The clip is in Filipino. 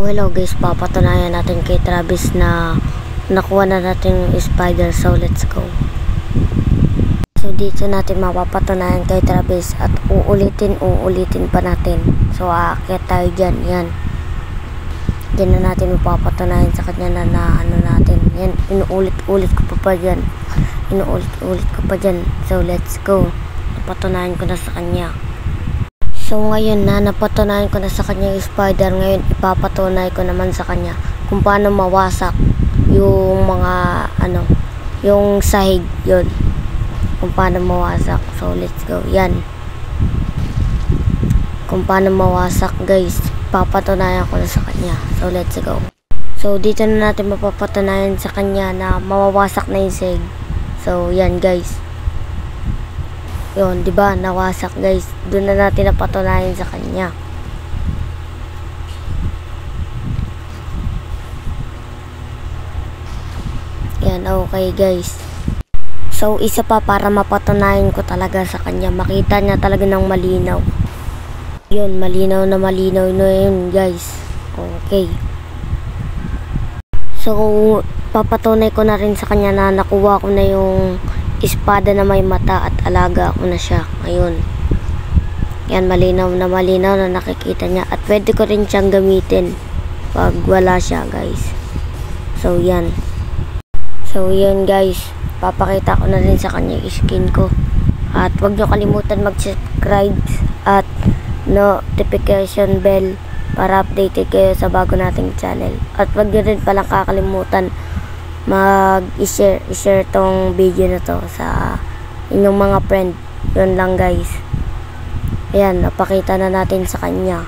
Hello guys, papatunayan natin kay Travis na nakuha na natin yung spider, so let's go. So dito natin mapapatunayan kay Travis at uulitin pa natin. So aakyat tayo dyan, yan. Diyan na natin mapapatunayan sa kanya na ano natin. Yan, inuulit ko pa dyan. Inuulit ko pa dyan. So let's go. Napatunayan ko na sa kanya. So ngayon na napatunayan ko na sa kanya yung spider, ngayon ipapatunay ko naman sa kanya kung paano mawasak yung mga ano, yung sahig, yun. Kung paano mawasak. So let's go. Yan. Kung paano mawasak guys, papatunayan ko na sa kanya. So let's go. So dito na natin mapapatunayan sa kanya na mawawasak na yung sahig. So yan guys. Yun, di ba? Nawasak guys. Doon na natin napatunayan sa kanya. Yan, okay guys. So, isa pa para mapatunayan ko talaga sa kanya. Makita niya talaga ng malinaw. Yun, malinaw na yun guys. Okay. So, papatunay ko na rin sa kanya na nakuha ko na yung espada na may mata at alaga ko na siya ngayon. Yan, malinaw na nakikita niya at pwede ko rin siyang gamitin pag wala siya guys. So yan. So yan guys, papakita ko na rin sa kanya yung skin ko. At huwag nyo kalimutan mag-subscribe at notification bell para updated kayo sa bago nating channel. At huwag nyo rin palang kakalimutan mag-share tong video na to sa inyong mga friend. Yun lang guys. Ayan, napakita na natin sa kanya.